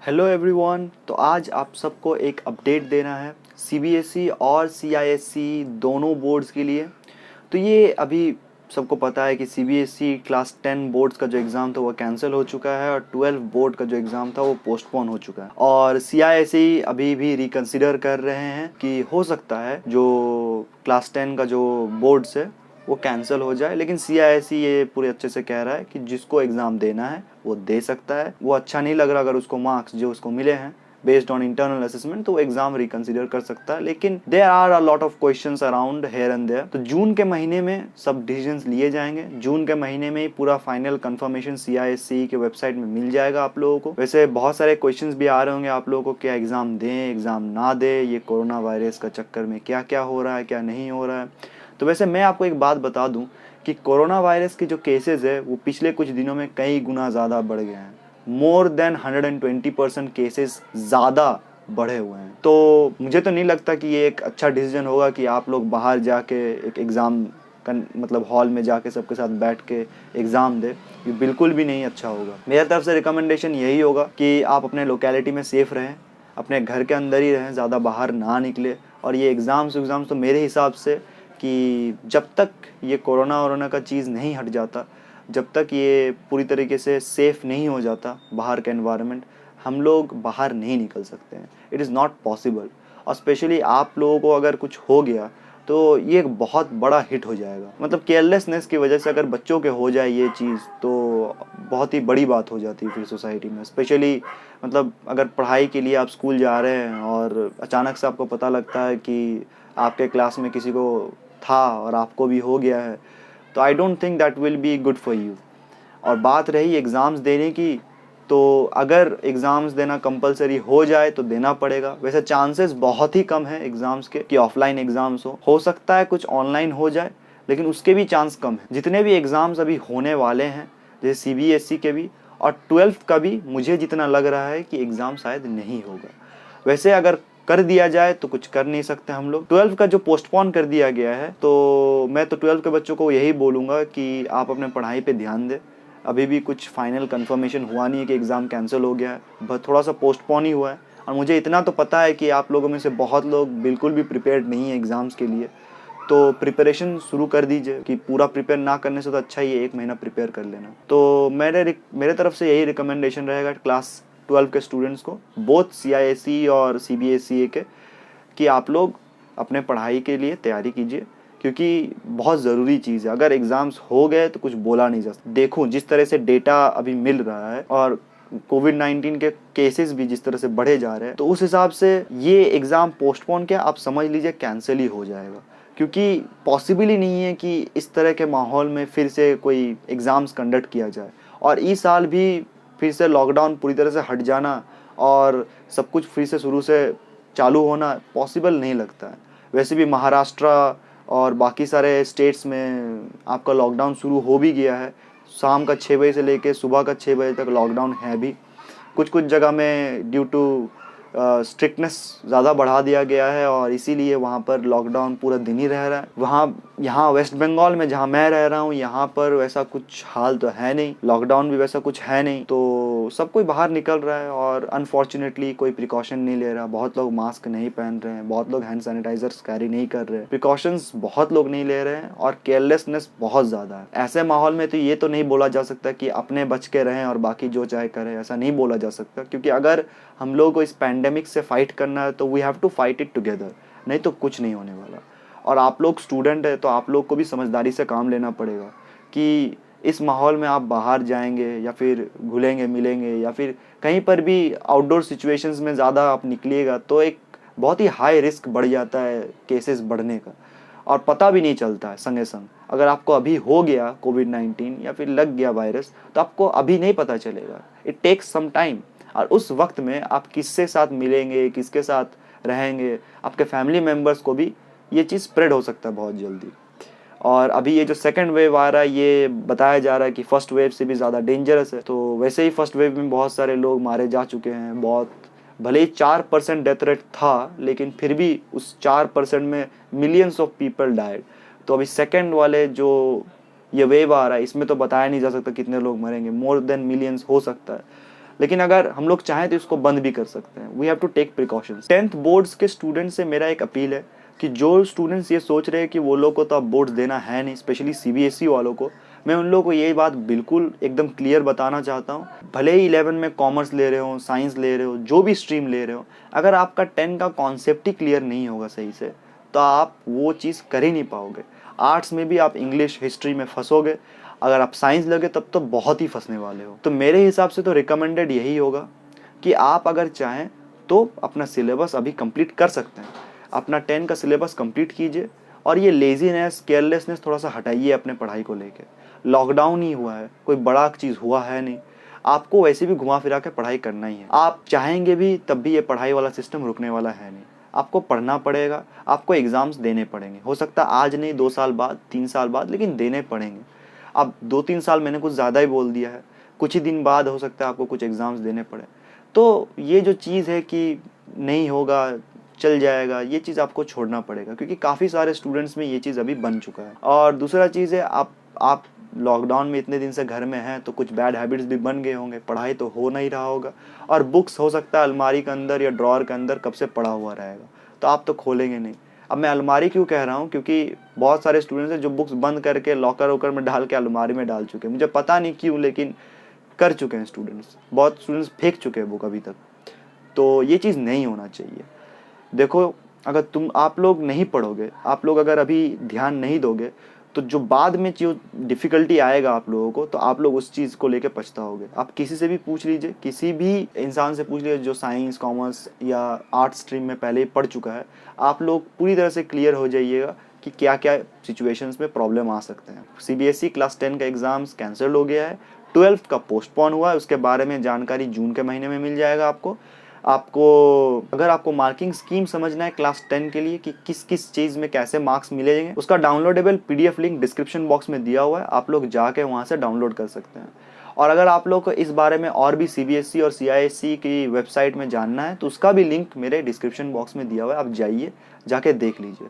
Hello everyone. तो आज आप सबको एक अपडेट देना है सीबीएसई और सीआईएसई दोनों बोर्ड्स के लिए। तो ये अभी सबको पता है कि सीबीएसई क्लास 10 बोर्ड्स का जो एग्ज़ाम था वो कैंसिल हो चुका है और 12 बोर्ड का जो एग्ज़ाम था वो पोस्टपोन हो चुका है। और सीआईएसई अभी भी रिकंसिडर कर रहे हैं कि हो सकता है जो क्लास 10 का जो बोर्ड्स है वो कैंसिल हो जाए, लेकिन सीआईएसई ये पूरे अच्छे से कह रहा है कि जिसको एग्ज़ाम देना है वो दे सकता है। वो अच्छा नहीं लग रहा अगर उसको मार्क्स जो उसको मिले हैं बेस्ड ऑन इंटरनल असेसमेंट, तो वो एग्जाम रिकंसिडर कर सकता है। लेकिन there are a lot of questions around here and there. तो जून के महीने में सब डिसीजंस लिए जाएंगे। जून के महीने में ही पूरा फाइनल कंफर्मेशन सीआईएससी के वेबसाइट में मिल जाएगा आप लोगों को। वैसे बहुत सारे क्वेश्चंस भी आ रहे होंगे आप लोगों को, क्या एग्जाम दें एग्जाम ना दें, ये कोरोना वायरस का चक्कर में क्या क्या हो रहा है क्या नहीं हो रहा है। तो वैसे मैं आपको एक बात बता दूं कि कोरोना वायरस के जो केसेस है वो पिछले कुछ दिनों में कई गुना ज़्यादा बढ़ गए हैं। मोर देन 120% केसेस ज़्यादा बढ़े हुए हैं। तो मुझे तो नहीं लगता कि ये एक अच्छा डिसीजन होगा कि आप लोग बाहर जाके एक एग्ज़ाम मतलब हॉल में जाके सबके साथ बैठ के एग्ज़ाम दे। ये बिल्कुल भी नहीं अच्छा होगा। मेरी तरफ से रिकमेंडेशन यही होगा कि आप अपने लोकेलिटी में सेफ़ रहें, अपने घर के अंदर ही रहें, ज़्यादा बाहर ना निकले। और ये एग्ज़ाम्स तो मेरे हिसाब से कि जब तक ये कोरोना का चीज़ नहीं हट जाता, जब तक ये पूरी तरीके से सेफ़ नहीं हो जाता बाहर का एनवायरनमेंट, हम लोग बाहर नहीं निकल सकते हैं। It is not possible. और स्पेशली आप लोगों को अगर कुछ हो गया तो ये एक बहुत बड़ा हिट हो जाएगा। मतलब केयरलेसनेस की वजह से अगर बच्चों के हो जाए ये चीज़ तो बहुत ही बड़ी बात हो जाती है फिर सोसाइटी में। स्पेशली मतलब अगर पढ़ाई के लिए आप स्कूल जा रहे हैं और अचानक से आपको पता लगता है कि आपके क्लास में किसी को था और आपको भी हो गया है, तो I don't think that will be good for you. और बात रही एग्ज़ाम्स देने की, तो अगर एग्ज़ाम्स देना कंपलसरी हो जाए तो देना पड़ेगा। वैसे चांसेस बहुत ही कम है एग्ज़ाम्स के कि ऑफलाइन एग्ज़ाम्स हो सकता है कुछ ऑनलाइन हो जाए, लेकिन उसके भी चांस कम है। जितने भी एग्ज़ाम्स अभी होने वाले हैं जैसे सीबीएसई के भी और 12th का भी, मुझे जितना लग रहा है कि एग्ज़ाम शायद नहीं होगा। वैसे अगर कर दिया जाए तो कुछ कर नहीं सकते हम लोग। 12 का जो पोस्टपोन कर दिया गया है, तो मैं तो 12 के बच्चों को यही बोलूँगा कि आप अपने पढ़ाई पे ध्यान दें। अभी भी कुछ फाइनल कंफर्मेशन हुआ नहीं है कि एग्ज़ाम कैंसिल हो गया है, बस थोड़ा सा पोस्टपोन ही हुआ है। और मुझे इतना तो पता है कि आप लोगों में से बहुत लोग बिल्कुल भी प्रिपेयर्ड नहीं है एग्ज़ाम्स के लिए, तो प्रिपरेशन शुरू कर दीजिए। कि पूरा प्रिपेयर ना करने से तो अच्छा ही है 1 महीना प्रिपेयर कर लेना। तो मेरे तरफ से यही रिकमेंडेशन रहेगा क्लास 12 के स्टूडेंट्स को, बोथ सीआईएसई और सीबीएसई के, कि आप लोग अपने पढ़ाई के लिए तैयारी कीजिए, क्योंकि बहुत ज़रूरी चीज़ है। अगर एग्ज़ाम्स हो गए तो कुछ बोला नहीं जा सकता। देखो जिस तरह से डेटा अभी मिल रहा है और कोविड-19 के केसेस भी जिस तरह से बढ़े जा रहे हैं, तो उस हिसाब से ये एग्ज़ाम पोस्टपोन क्या आप समझ लीजिए कैंसिल ही हो जाएगा। क्योंकि पॉसिबल ही नहीं है कि इस तरह के माहौल में फिर से कोई एग्ज़ाम्स कंडक्ट किया जाए। और इस साल भी फिर से लॉकडाउन पूरी तरह से हट जाना और सब कुछ फिर से शुरू से चालू होना पॉसिबल नहीं लगता है। वैसे भी महाराष्ट्र और बाकी सारे स्टेट्स में आपका लॉकडाउन शुरू हो भी गया है। शाम का 6 बजे से लेके सुबह का 6 बजे तक लॉकडाउन है भी। कुछ कुछ जगह में ड्यू टू स्ट्रिक्टनेस ज़्यादा बढ़ा दिया गया है और इसीलिए वहाँ पर लॉकडाउन पूरा दिन ही रह रहा है। यहाँ वेस्ट बंगाल में जहाँ मैं रह रहा हूँ, यहाँ पर वैसा कुछ हाल तो है नहीं, लॉकडाउन भी वैसा कुछ है नहीं। तो सब कोई बाहर निकल रहा है और अनफॉर्चुनेटली कोई प्रिकॉशन नहीं ले रहा। बहुत लोग मास्क नहीं पहन रहे हैं, बहुत लोग हैंड सैनिटाइजर्स कैरी नहीं कर रहे हैं, प्रिकॉशंस बहुत लोग नहीं ले रहे हैं और केयरलेसनेस बहुत ज़्यादा है। ऐसे माहौल में तो ये तो नहीं बोला जा सकता कि अपने बच के रहें और बाकी जो चाहे करें, ऐसा नहीं बोला जा सकता। क्योंकि अगर हम लोग को इस पैंडेमिक से फाइट करना है तो we have to fight it together, नहीं तो कुछ नहीं होने वाला। और आप लोग स्टूडेंट है तो आप लोग को भी समझदारी से काम लेना पड़ेगा कि इस माहौल में आप बाहर जाएंगे या फिर घुलेंगे मिलेंगे या फिर कहीं पर भी आउटडोर सिचुएशंस में ज़्यादा आप निकलिएगा तो एक बहुत ही हाई रिस्क बढ़ जाता है केसेस बढ़ने का, और पता भी नहीं चलता है संगे संग। अगर आपको अभी हो गया कोविड-19 या फिर लग गया वायरस तो आपको अभी नहीं पता चलेगा, इट टेक्स सम टाइम। और उस वक्त में आप किसके साथ मिलेंगे, किसके साथ रहेंगे, आपके फैमिली मेम्बर्स को भी ये चीज़ स्प्रेड हो सकता है बहुत जल्दी। और अभी ये जो सेकंड वेव आ रहा है ये बताया जा रहा है कि फर्स्ट वेव से भी ज़्यादा डेंजरस है। तो वैसे ही फर्स्ट वेव में बहुत सारे लोग मारे जा चुके हैं। बहुत भले ही 4% डेथ रेट था, लेकिन फिर भी उस 4% में मिलियंस ऑफ पीपल डाइड। तो अभी सेकंड वाले जो ये वेव आ रहा है इसमें तो बताया नहीं जा सकता कितने लोग मरेंगे, मोर देन मिलियंस हो सकता है। लेकिन अगर हम लोग चाहें तो इसको बंद भी कर सकते हैं। We have to take precautions. 10th boards के स्टूडेंट्स से मेरा एक अपील है कि जो स्टूडेंट्स ये सोच रहे हैं कि वो लोग को तो अब बोर्ड्स देना है नहीं, स्पेशली CBSE वालों को, मैं उन लोगों को ये बात बिल्कुल एकदम क्लियर बताना चाहता हूँ। भले ही 11 में कॉमर्स ले रहे हो, साइंस ले रहे हो, जो भी स्ट्रीम ले रहे हो, अगर आपका 10 का कॉन्सेप्ट ही क्लियर नहीं होगा सही से तो आप वो चीज़ कर ही नहीं पाओगे। आर्ट्स में भी आप इंग्लिश हिस्ट्री में फंसोगे, अगर आप साइंस लोगे तब तो बहुत ही फंसने वाले हो। तो मेरे हिसाब से तो रिकमेंडेड यही होगा कि आप अगर चाहें तो अपना सिलेबस अभी कंप्लीट कर सकते हैं, अपना 10 का सिलेबस कंप्लीट कीजिए और ये लेजीनेस केयरलेसनेस थोड़ा सा हटाइए अपने पढ़ाई को लेके। लॉकडाउन ही हुआ है, कोई बड़ा चीज़ हुआ है नहीं, आपको वैसे भी घुमा फिरा के पढ़ाई करना ही है। आप चाहेंगे भी तब भी ये पढ़ाई वाला सिस्टम रुकने वाला है नहीं, आपको पढ़ना पड़ेगा, आपको एग्ज़ाम्स देने पड़ेंगे। हो सकता है आज नहीं, 2 साल बाद, 3 साल बाद, लेकिन देने पड़ेंगे। अब 2-3 साल मैंने कुछ ज़्यादा ही बोल दिया है, कुछ ही दिन बाद हो सकता है आपको कुछ एग्ज़ाम्स देने पड़े। तो ये जो चीज़ है कि नहीं होगा, चल जाएगा, ये चीज़ आपको छोड़ना पड़ेगा, क्योंकि काफ़ी सारे स्टूडेंट्स में ये चीज़ अभी बन चुका है। और दूसरा चीज़ है, आप लॉकडाउन में इतने दिन से घर में हैं तो कुछ बैड हैबिट्स भी बन गए होंगे, पढ़ाई तो हो नहीं रहा होगा, और बुक्स हो सकता है अलमारी के अंदर या ड्रॉअर के अंदर कब से पड़ा हुआ रहेगा, तो आप तो खोलेंगे नहीं। अब मैं अलमारी क्यों कह रहा हूँ, क्योंकि बहुत सारे स्टूडेंट्स हैं जो बुक्स बंद करके लॉकर वॉकर में डाल के अलमारी में डाल चुके हैं। मुझे पता नहीं क्यों, लेकिन कर चुके हैं स्टूडेंट्स, बहुत स्टूडेंट्स फेंक चुके हैं बुक अभी तक। तो ये चीज़ नहीं होना चाहिए। देखो, अगर आप लोग नहीं पढ़ोगे, आप लोग अगर अभी ध्यान नहीं दोगे, तो जो बाद में जो डिफ़िकल्टी आएगा आप लोगों को, तो आप लोग उस चीज़ को लेके पछताओगे। आप किसी से भी पूछ लीजिए, किसी भी इंसान से पूछ लीजिए जो साइंस, कॉमर्स या आर्ट स्ट्रीम में पहले ही पढ़ चुका है, आप लोग पूरी तरह से क्लियर हो जाइएगा कि क्या क्या सिचुएशंस में प्रॉब्लम आ सकते हैं। CBSE क्लास 10 का एग्ज़ाम्स कैंसिल हो गया है, 12th का पोस्टपोन हुआ है, उसके बारे में जानकारी जून के महीने में मिल जाएगा आपको। अगर आपको मार्किंग स्कीम समझना है क्लास 10 के लिए कि किस किस चीज़ में कैसे मार्क्स मिलेंगे, उसका downloadable PDF link description box में दिया हुआ है, आप लोग जाके वहाँ से डाउनलोड कर सकते हैं। और अगर आप लोग को इस बारे में और भी CBSE और CISE की वेबसाइट में जानना है तो उसका भी लिंक मेरे डिस्क्रिप्शन बॉक्स में दिया हुआ है, आप जाइए, जाके देख लीजिए।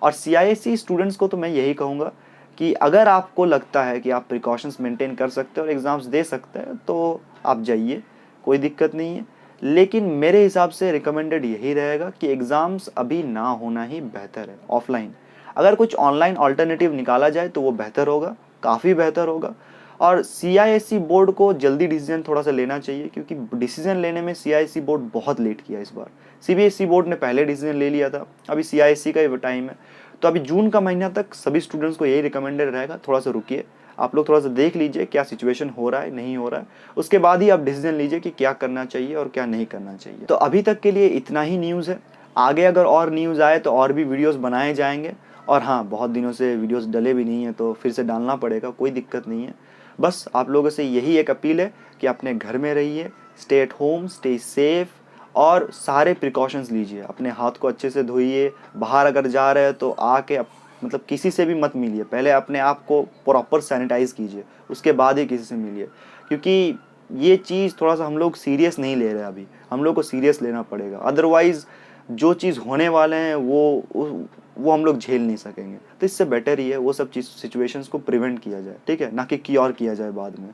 और CISE स्टूडेंट्स को तो मैं यही कहूँगा कि अगर आपको लगता है कि आप प्रिकॉशंस मेंटेन कर सकते हैं और एग्ज़ाम्स दे सकते हैं तो आप जाइए, कोई दिक्कत नहीं है। लेकिन मेरे हिसाब से रिकमेंडेड यही रहेगा कि एग्ज़ाम्स अभी ना होना ही बेहतर है, ऑफलाइन। अगर कुछ ऑनलाइन अल्टरनेटिव निकाला जाए तो वो बेहतर होगा, काफ़ी बेहतर होगा। और CISE बोर्ड को जल्दी डिसीजन थोड़ा सा लेना चाहिए, क्योंकि डिसीजन लेने में CISE बोर्ड बहुत लेट किया इस बार। CBSE बोर्ड ने पहले डिसीजन ले लिया था, अभी CISE का ही टाइम है। तो अभी जून का महीना तक सभी स्टूडेंट्स को यही रिकमेंडेड रहेगा, थोड़ा सा रुकिए, आप लोग थोड़ा सा देख लीजिए क्या सिचुएशन हो रहा है, नहीं हो रहा है, उसके बाद ही आप डिसीजन लीजिए कि क्या करना चाहिए और क्या नहीं करना चाहिए। तो अभी तक के लिए इतना ही न्यूज़ है, आगे अगर और न्यूज़ आए तो और भी वीडियोस बनाए जाएंगे। और हाँ, बहुत दिनों से वीडियोस डले भी नहीं है तो फिर से डालना पड़ेगा, कोई दिक्कत नहीं है। बस आप लोगों से यही एक अपील है कि अपने घर में रहिए, stay at home, stay safe, और सारे प्रिकॉशंस लीजिए, अपने हाथ को अच्छे से धोइए, बाहर अगर जा रहे हैं तो आके मतलब किसी से भी मत मिलिए, पहले अपने आप को प्रॉपर सैनिटाइज़ कीजिए, उसके बाद ही किसी से मिलिए, क्योंकि ये चीज़ थोड़ा सा हम लोग सीरियस नहीं ले रहे अभी, हम लोग को सीरियस लेना पड़ेगा, अदरवाइज़ जो चीज़ होने वाले हैं वो हम लोग झेल नहीं सकेंगे। तो इससे बेटर ही है वो सब चीज़ सिचुएशंस को प्रिवेंट किया जाए, ठीक है, ना कि क्योर किया जाए बाद में।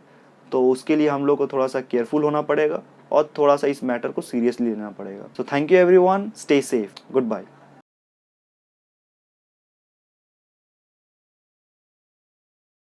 तो उसके लिए हम लोग को थोड़ा सा केयरफुल होना पड़ेगा और थोड़ा सा इस मैटर को सीरियसली लेना पड़ेगा। So thank you everyone, stay safe, good bye.